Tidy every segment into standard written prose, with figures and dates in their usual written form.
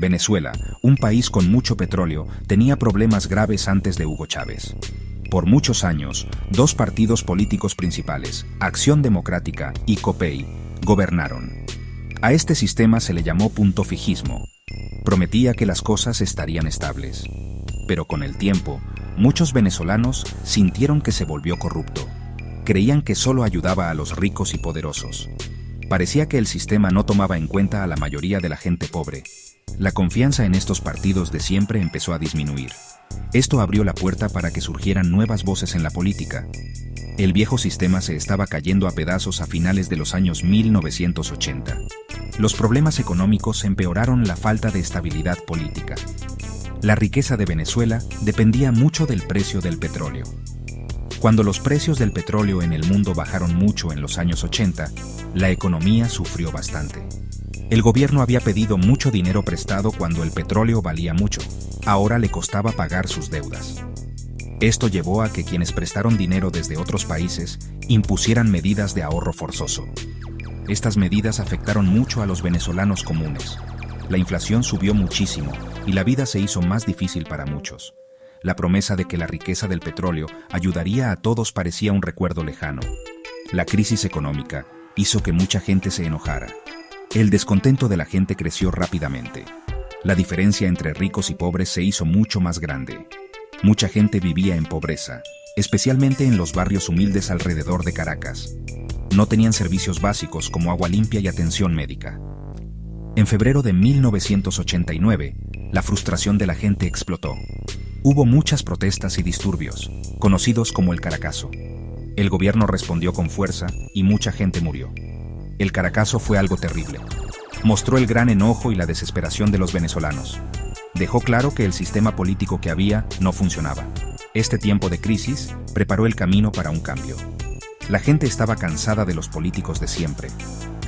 Venezuela, un país con mucho petróleo, tenía problemas graves antes de Hugo Chávez. Por muchos años, dos partidos políticos principales, Acción Democrática y COPEI, gobernaron. A este sistema se le llamó puntofijismo. Prometía que las cosas estarían estables. Pero con el tiempo, muchos venezolanos sintieron que se volvió corrupto. Creían que solo ayudaba a los ricos y poderosos. Parecía que el sistema no tomaba en cuenta a la mayoría de la gente pobre. La confianza en estos partidos de siempre empezó a disminuir. Esto abrió la puerta para que surgieran nuevas voces en la política. El viejo sistema se estaba cayendo a pedazos a finales de los años 1980. Los problemas económicos empeoraron la falta de estabilidad política. La riqueza de Venezuela dependía mucho del precio del petróleo. Cuando los precios del petróleo en el mundo bajaron mucho en los años 80, la economía sufrió bastante. El gobierno había pedido mucho dinero prestado cuando el petróleo valía mucho. Ahora le costaba pagar sus deudas. Esto llevó a que quienes prestaron dinero desde otros países impusieran medidas de ahorro forzoso. Estas medidas afectaron mucho a los venezolanos comunes. La inflación subió muchísimo y la vida se hizo más difícil para muchos. La promesa de que la riqueza del petróleo ayudaría a todos parecía un recuerdo lejano. La crisis económica hizo que mucha gente se enojara. El descontento de la gente creció rápidamente. La diferencia entre ricos y pobres se hizo mucho más grande. Mucha gente vivía en pobreza, especialmente en los barrios humildes alrededor de Caracas. No tenían servicios básicos como agua limpia y atención médica. En febrero de 1989, la frustración de la gente explotó. Hubo muchas protestas y disturbios, conocidos como el Caracazo. El gobierno respondió con fuerza y mucha gente murió. El Caracazo fue algo terrible. Mostró el gran enojo y la desesperación de los venezolanos. Dejó claro que el sistema político que había no funcionaba. Este tiempo de crisis preparó el camino para un cambio. La gente estaba cansada de los políticos de siempre.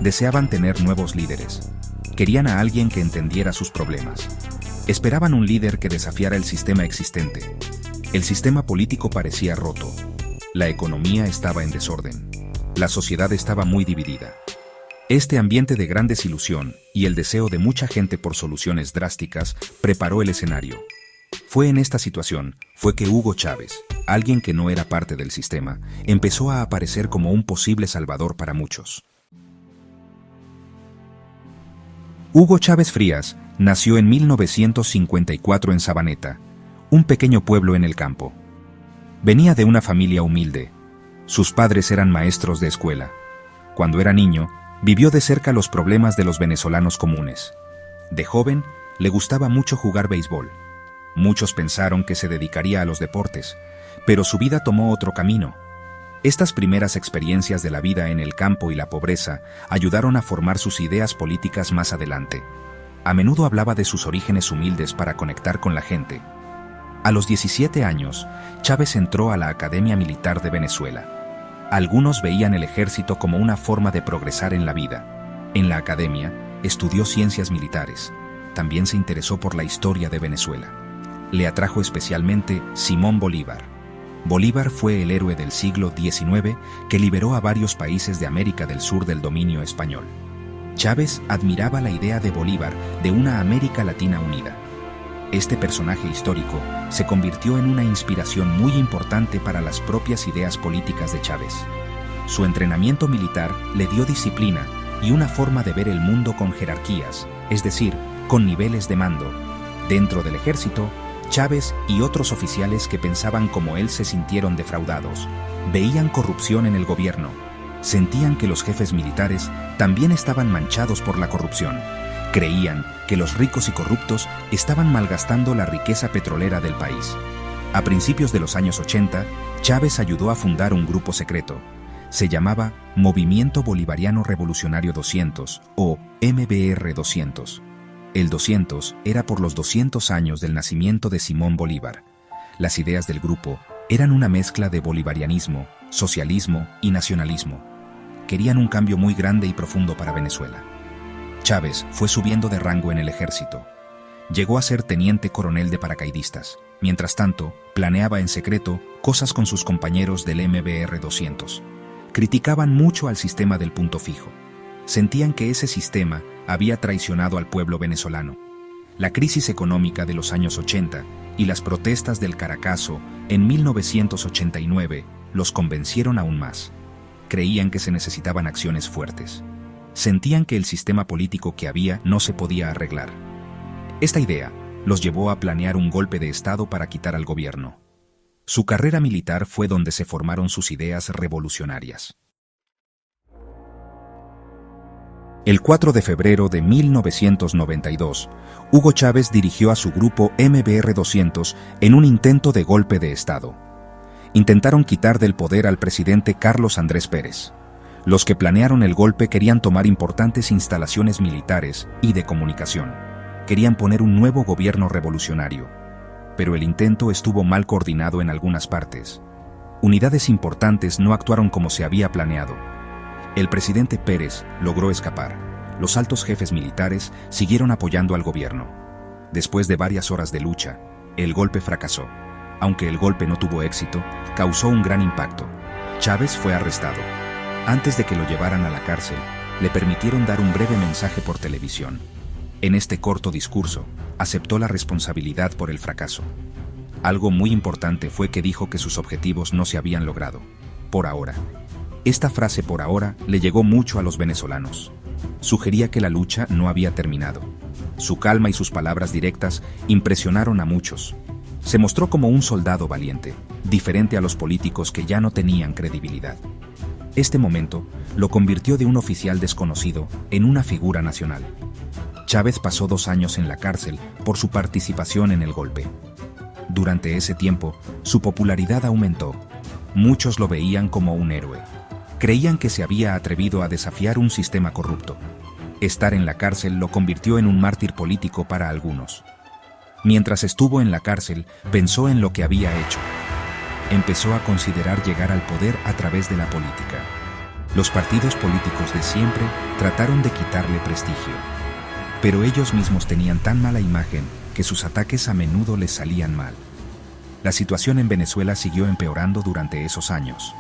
Deseaban tener nuevos líderes. Querían a alguien que entendiera sus problemas. Esperaban un líder que desafiara el sistema existente. El sistema político parecía roto. La economía estaba en desorden. La sociedad estaba muy dividida. Este ambiente de gran desilusión y el deseo de mucha gente por soluciones drásticas preparó el escenario. Fue en esta situación que Hugo Chávez, alguien que no era parte del sistema, empezó a aparecer como un posible salvador para muchos. Hugo Chávez Frías nació en 1954 en Sabaneta, un pequeño pueblo en el campo. Venía de una familia humilde. Sus padres eran maestros de escuela. Cuando era niño, vivió de cerca los problemas de los venezolanos comunes. De joven, le gustaba mucho jugar béisbol. Muchos pensaron que se dedicaría a los deportes, pero su vida tomó otro camino. Estas primeras experiencias de la vida en el campo y la pobreza ayudaron a formar sus ideas políticas más adelante. A menudo hablaba de sus orígenes humildes para conectar con la gente. A los 17 años, Chávez entró a la Academia Militar de Venezuela. Algunos veían el ejército como una forma de progresar en la vida. En la academia, estudió ciencias militares. También se interesó por la historia de Venezuela. Le atrajo especialmente Simón Bolívar. Bolívar fue el héroe del siglo XIX que liberó a varios países de América del Sur del dominio español. Chávez admiraba la idea de Bolívar de una América Latina unida. Este personaje histórico se convirtió en una inspiración muy importante para las propias ideas políticas de Chávez. Su entrenamiento militar le dio disciplina y una forma de ver el mundo con jerarquías, es decir, con niveles de mando. Dentro del ejército, Chávez y otros oficiales que pensaban como él se sintieron defraudados. Veían corrupción en el gobierno. Sentían que los jefes militares también estaban manchados por la corrupción. Creían que los ricos y corruptos estaban malgastando la riqueza petrolera del país. A principios de los años 80, Chávez ayudó a fundar un grupo secreto. Se llamaba Movimiento Bolivariano Revolucionario 200 o MBR 200. El 200 era por los 200 años del nacimiento de Simón Bolívar. Las ideas del grupo eran una mezcla de bolivarianismo, socialismo y nacionalismo. Querían un cambio muy grande y profundo para Venezuela. Chávez fue subiendo de rango en el ejército. Llegó a ser teniente coronel de paracaidistas. Mientras tanto, planeaba en secreto cosas con sus compañeros del MBR 200. Criticaban mucho al sistema del punto fijo. Sentían que ese sistema había traicionado al pueblo venezolano. La crisis económica de los años 80 y las protestas del Caracazo en 1989 los convencieron aún más. Creían que se necesitaban acciones fuertes. Sentían que el sistema político que había no se podía arreglar. Esta idea los llevó a planear un golpe de Estado para quitar al gobierno. Su carrera militar fue donde se formaron sus ideas revolucionarias. El 4 de febrero de 1992, Hugo Chávez dirigió a su grupo MBR-200 en un intento de golpe de Estado. Intentaron quitar del poder al presidente Carlos Andrés Pérez. Los que planearon el golpe querían tomar importantes instalaciones militares y de comunicación. Querían poner un nuevo gobierno revolucionario. Pero el intento estuvo mal coordinado en algunas partes. Unidades importantes no actuaron como se había planeado. El presidente Pérez logró escapar. Los altos jefes militares siguieron apoyando al gobierno. Después de varias horas de lucha, el golpe fracasó. Aunque el golpe no tuvo éxito, causó un gran impacto. Chávez fue arrestado. Antes de que lo llevaran a la cárcel, le permitieron dar un breve mensaje por televisión. En este corto discurso, aceptó la responsabilidad por el fracaso. Algo muy importante fue que dijo que sus objetivos no se habían logrado. Por ahora. Esta frase "por ahora" le llegó mucho a los venezolanos. Sugería que la lucha no había terminado. Su calma y sus palabras directas impresionaron a muchos. Se mostró como un soldado valiente, diferente a los políticos que ya no tenían credibilidad. Este momento lo convirtió de un oficial desconocido en una figura nacional. Chávez pasó 2 años en la cárcel por su participación en el golpe. Durante ese tiempo, su popularidad aumentó. Muchos lo veían como un héroe. Creían que se había atrevido a desafiar un sistema corrupto. Estar en la cárcel lo convirtió en un mártir político para algunos. Mientras estuvo en la cárcel, pensó en lo que había hecho. Empezó a considerar llegar al poder a través de la política. Los partidos políticos de siempre trataron de quitarle prestigio. Pero ellos mismos tenían tan mala imagen que sus ataques a menudo les salían mal. La situación en Venezuela siguió empeorando durante esos años.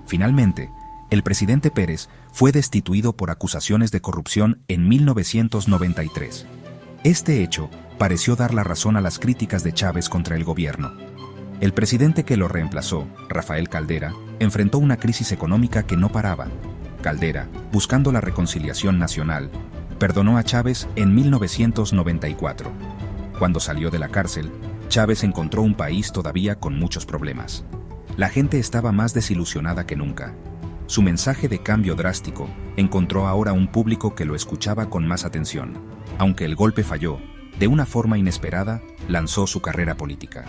Finalmente, el presidente Pérez fue destituido por acusaciones de corrupción en 1993. Este hecho pareció dar la razón a las críticas de Chávez contra el gobierno. El presidente que lo reemplazó, Rafael Caldera, enfrentó una crisis económica que no paraba. Caldera, buscando la reconciliación nacional, perdonó a Chávez en 1994. Cuando salió de la cárcel, Chávez encontró un país todavía con muchos problemas. La gente estaba más desilusionada que nunca. Su mensaje de cambio drástico encontró ahora un público que lo escuchaba con más atención. Aunque el golpe falló, de una forma inesperada, lanzó su carrera política.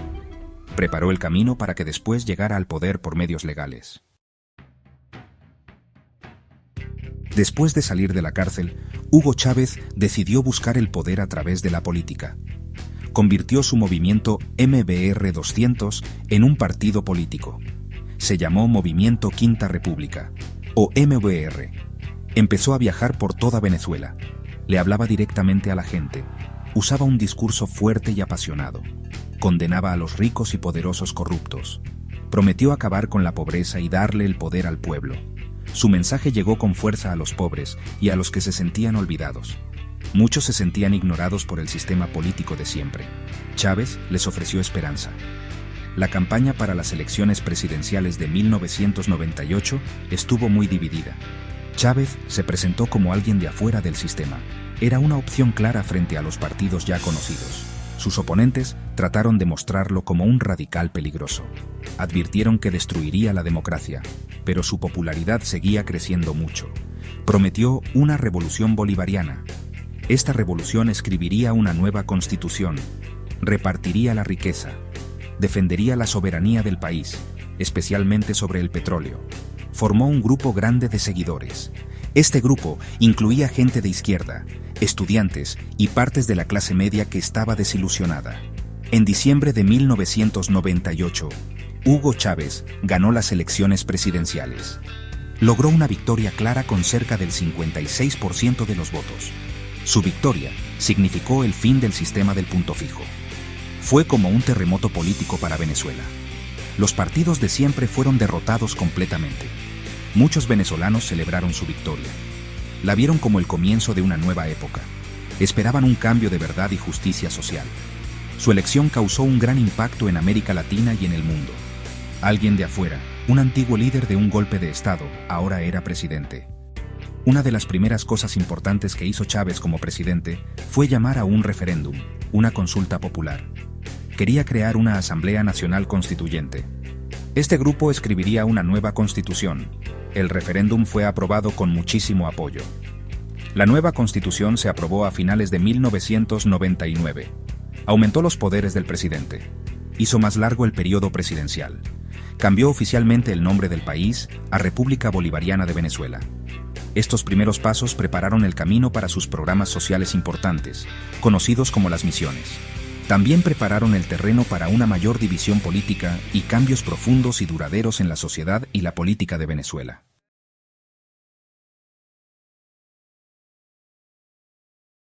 Preparó el camino para que después llegara al poder por medios legales. Después de salir de la cárcel, Hugo Chávez decidió buscar el poder a través de la política. Convirtió su movimiento MBR-200 en un partido político. Se llamó Movimiento Quinta República, o MBR. Empezó a viajar por toda Venezuela. Le hablaba directamente a la gente. Usaba un discurso fuerte y apasionado. Condenaba a los ricos y poderosos corruptos. Prometió acabar con la pobreza y darle el poder al pueblo. Su mensaje llegó con fuerza a los pobres y a los que se sentían olvidados. Muchos se sentían ignorados por el sistema político de siempre. Chávez les ofreció esperanza. La campaña para las elecciones presidenciales de 1998 estuvo muy dividida. Chávez se presentó como alguien de afuera del sistema. Era una opción clara frente a los partidos ya conocidos. Sus oponentes trataron de mostrarlo como un radical peligroso. Advirtieron que destruiría la democracia, pero su popularidad seguía creciendo mucho. Prometió una revolución bolivariana. Esta revolución escribiría una nueva constitución, repartiría la riqueza, defendería la soberanía del país, especialmente sobre el petróleo. Formó un grupo grande de seguidores. Este grupo incluía gente de izquierda, estudiantes y partes de la clase media que estaba desilusionada. En diciembre de 1998, Hugo Chávez ganó las elecciones presidenciales. Logró una victoria clara con cerca del 56% de los votos. Su victoria significó el fin del sistema del punto fijo. Fue como un terremoto político para Venezuela. Los partidos de siempre fueron derrotados completamente. Muchos venezolanos celebraron su victoria. La vieron como el comienzo de una nueva época. Esperaban un cambio de verdad y justicia social. Su elección causó un gran impacto en América Latina y en el mundo. Alguien de afuera, un antiguo líder de un golpe de Estado, ahora era presidente. Una de las primeras cosas importantes que hizo Chávez como presidente fue llamar a un referéndum, una consulta popular. Quería crear una Asamblea Nacional Constituyente. Este grupo escribiría una nueva constitución. El referéndum fue aprobado con muchísimo apoyo. La nueva constitución se aprobó a finales de 1999. Aumentó los poderes del presidente. Hizo más largo el periodo presidencial. Cambió oficialmente el nombre del país a República Bolivariana de Venezuela. Estos primeros pasos prepararon el camino para sus programas sociales importantes, conocidos como las misiones. También prepararon el terreno para una mayor división política y cambios profundos y duraderos en la sociedad y la política de Venezuela.